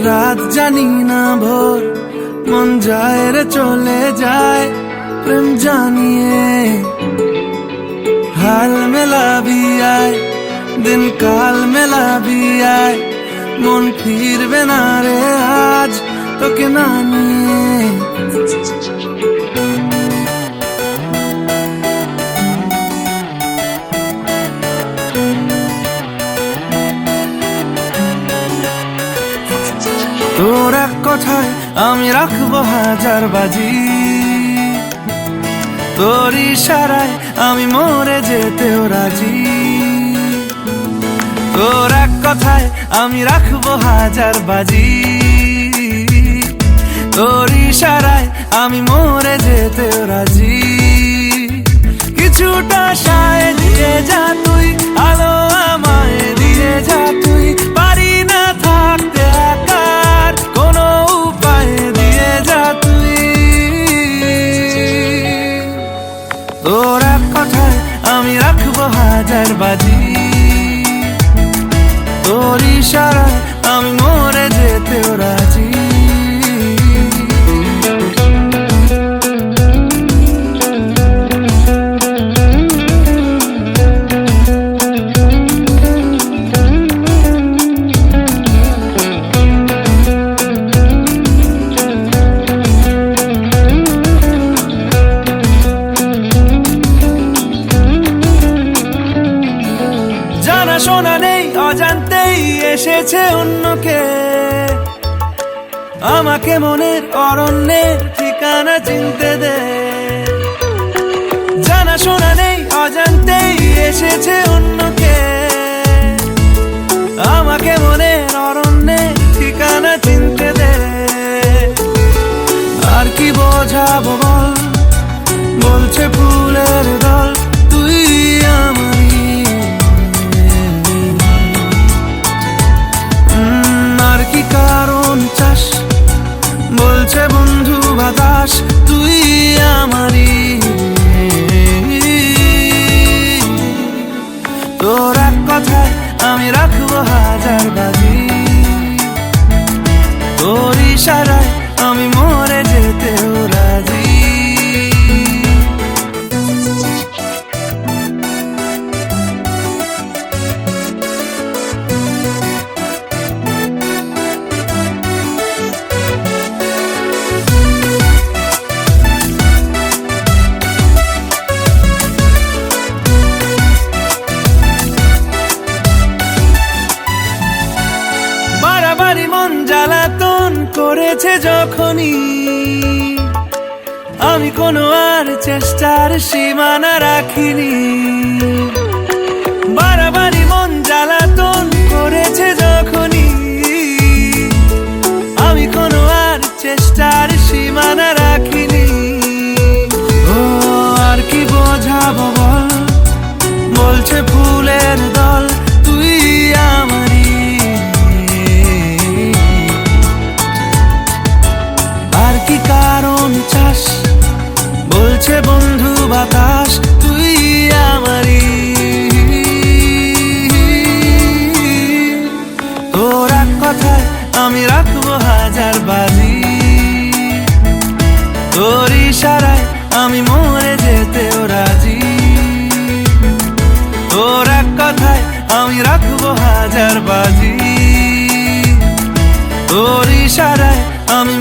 রাত জানি না ভোর, মন যায় রে চলে যায় প্রেম জানিয়ে। हाल मेला भी आए दिन काल मेला भी आए, मन फिरबे ना रे आज তোকে না নিয়ে। তোর এক কথায় আমি রাখবো হাজার বাজি, তোর ইশারায় আমি মরে যেতেও রাজি। তোর এক কথায় আমি রাখবো হাজার বাজি, তোর ইশারায় আমি মরে যেতেও রাজি। কিছুটা সায় দিয়ে যা তুই, আলো আমায় দিয়ে যা তুই, পারি না থাকতে একার কোনো উপায় দিয়ে যা তুই। তোর এক কথায় আমি রাখবো হাজার বাজি, তোর ইশারায় আমি মরে যেতেও রাজি। শোনা নেই অজান্তেই এসেছে অন্যকে, আমাকে মনের অরণ্যের ঠিকানা চিনতে দে। জানা শোনা নেই অজান্তেই এসেছে অন্যকে, আমাকে মনের অরণ্যের ঠিকানা চিনতে দে। আর কি বোঝাবো বল, বলছে ফুলের দল তুই আমারই। কি কারণ চাস, বলছে বন্ধু বাতাস তুই আমারই। তোর এক কথায় আমি রাখবো হাজার বাজি, তোর ইশারায় আমি মরে যেতেও রাজি। মন জ্বালাতন করেছে যখনই, আমি কোনো আর চেষ্টার সীমানা রাখিনি। বারবারই মন জ্বালাতন করেছে যখনই, আমি কোনো আর চেষ্টার সীমানা রাখিনি। ও আর কি বোঝাবো বল, বলছে ফুলের দল তুই আমারই। কি কারণ চাস, বলছে বন্ধু বাতাস তুই আমারই। তোর এক কথায় আমি রাখবো হাজার বাজি, তোর ইশারায় আমি মরে যেতেও রাজি। তোর এক কথায় আমি রাখবো হাজার বাজি, তোর ইশারায় আমি